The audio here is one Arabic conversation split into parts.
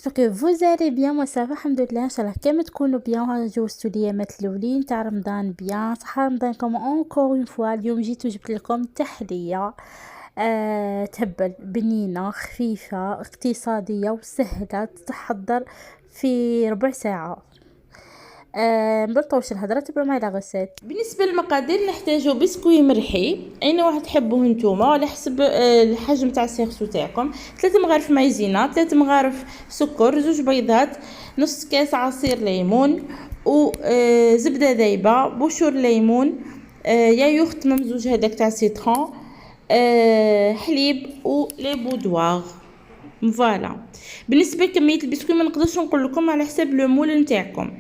j'espère que vous allez bien. moi ça va الحمد لله ان شاء الله كامل تكونوا بيان. وها جوزتوا الايامات الاولين تاع رمضان بيان. صح رمضانكم اونكور اون فوا. اليوم جيت وجبت لكم تحليه تهبل بنينه خفيفه اقتصاديه وسهله تتحضر في ربع ساعه. مبطوش الهضره، تبعوا معي لا غوسيت. بالنسبه للمقادير نحتاجو بسكوي مرحي اين واحد تحبوه نتوما على حسب الحجم تاع السيرسو تاعكم. 3 مغارف مايزينا، 3 مغارف سكر، 2 بيضات، نص كاس عصير ليمون و زبده ذايبه، بشور ليمون، يا يخت ممزوج هذاك تاع سيترون، حليب و لي بودوار. فوالا. بالنسبه لكميه البسكوي ما نقدرش نقول لكم على حساب لو مول نتاعكم.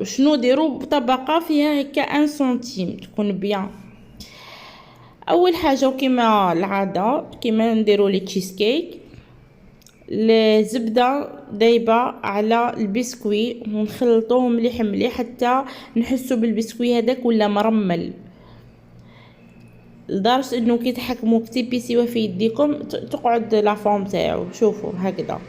شنو ديروا بطبقه فيها هكا 1 سنتيم تكون بيان. اول حاجه وكما العاده كيما نديروا لي تشيز كيك، الزبده دايبه على البسكوي ونخلطوهم مليح مليح حتى نحسوا بالبسكوي هذاك ولا مرمل، لدرجه انه كي تحكموا تيبيسيوه في يديكم تقعد لا فورم تاعو. شوفوا هكذا.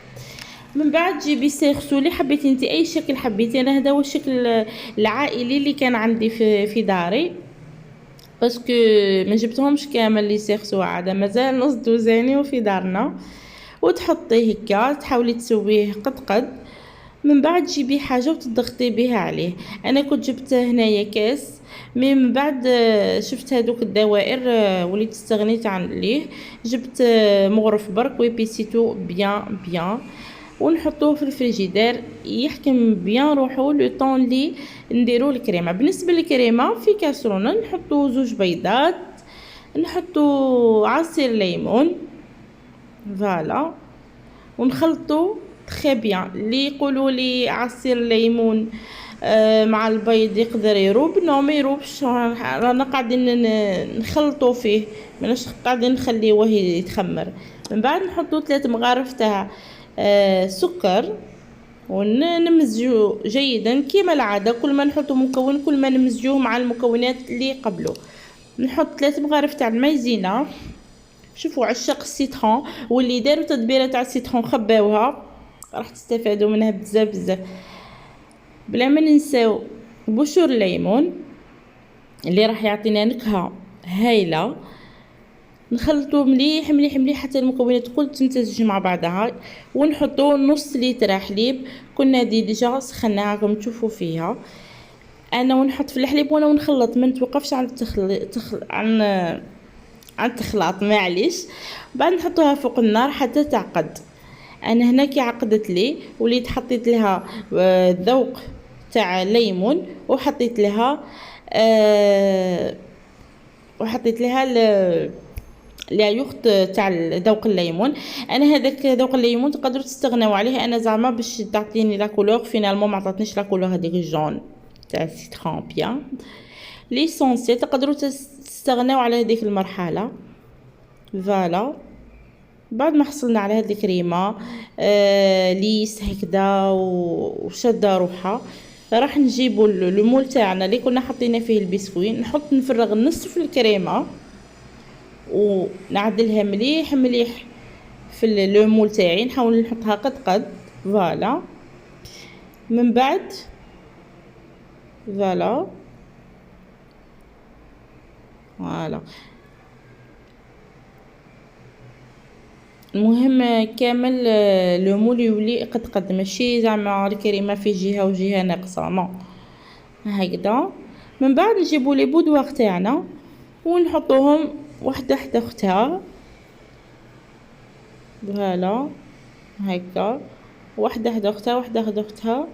من بعد جيبي سيرسو اللي حبيتي انت، اي شكل حبيتي. انا هذا هو الشكل العائلي اللي كان عندي في داري، باسكو ما جبتهمش كامل لي سيرسو، عاده مازال نص دوزاني وفي دارنا. وتحطيه هكا تحاولي تسويه قد من بعد جيبي حاجه وتضغطي بها عليه. انا كنت جبت هنايا كاس، من بعد شفت هذوك الدوائر وليت استغنيت عن ليه. جبت مغرف برك وبيسيتو بيان بيان ونحطوه في الفريجيدير يحكم بيان روحو لو طون لي نديرو الكريمه. بالنسبه للكريمه في كاسرونه نحطو 2 بيضات، نحطو عصير ليمون، فوالا، ونخلطو تري بيان. اللي يقولوا لي عصير ليمون مع البيض يقدر يروب، نو ما يروبش، رانا قاعدين نخلطو فيه ماناش قاعدين نخليوه يتخمر. من بعد نحطو 3 مغارف تاع سكر ونمزجو جيدا كما العاده. كل ما نحطو مكون كل ما نمزجوه مع المكونات اللي قبله. نحط 3 مغارف تاع المايزينا. شوفوا عشاق السيترون واللي داروا تدبيره تاع السيترون خباوها، راح تستفادوا منها بزاف بزاف. بلا ما ننساو بشور الليمون اللي راح يعطينا نكهه هايله. نخلطو مليح مليح مليح حتى المكونات الكل تمتزج مع بعضها. ونحطو نص لتر حليب كنا ديجا سخناها راكم تشوفوا فيها. انا ونحط في الحليب وانا ونخلط، ما نتوقفش عن عن التخلاط معليش. بعد نحطوها فوق النار حتى تعقد. انا هنا كي عقدت لي وليت حطيت لها ذوق تاع ليمون وحطيت لها لا يخت تاع ذوق الليمون. انا هذاك ذوق الليمون تقدروا تستغنوا عليه. انا زعما باش تعطيني لا كولور، فينالمون ما عطاتنيش لا كولور هذيك الجون تاع السيترون بيان. ليسونسيال تقدروا تستغنوا على هذيك المرحله. فوالا. بعد ما حصلنا على هذه الكريمه ليس هكذا وشاده روحها، راح نجيبوا المول تاعنا اللي كنا حطينا فيه البسكوي، نفرغ نصف الكريمه ونعدلها مليح مليح في لو مول تاعي. نحاول نحطها قد فوالا. من بعد فوالا المهم كامل لو مول يولي قد ماشي زعما الكريمه في جهه وجهه ناقصه، نو هكذا. من بعد نجيبوا لي بودوار تاعنا ونحطوهم وحده اختها، فوالا هكا، وحده اختها.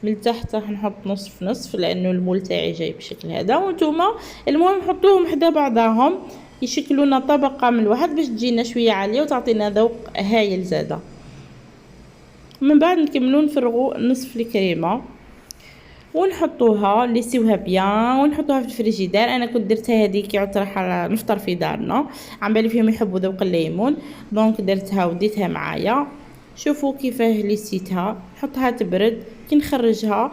من تحت راح نحط نصف نصف لانه المول تاعي جاي بشكل هذا، وانتوما المهم حطوهم حدا بعضهم يشكلونا طبقه من الواحد باش تجينا شويه عاليه وتعطينا ذوق هايل زاده. من بعد نكملوا نفرغوا نصف الكريمه ونحطوها نسيوها بيان ونحطوها في الفريجيدير. انا كنت درتها هذيك يعود راح نفطر في دارنا، عم بالي فيهم يحبوا ذوق الليمون، دونك درتها وديتها معايا. شوفوا كيفاه ليسيتها، نحطها تبرد كي نخرجها.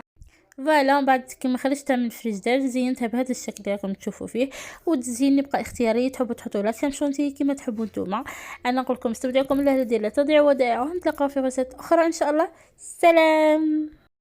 فوالا من بعد كيما خرجتها من الفريزدار زينتها بهذا الشكل اللي راكم تشوفوا فيه. والتزيين يبقى اختياري، تحبوا تحطوا لا كريم شونتي كيما تحبوا نتوما. انا نقول لكم استودعكم الله الذي لا تضيع ودائعه، نتلاقاو في غرفة اخرى ان شاء الله. سلام.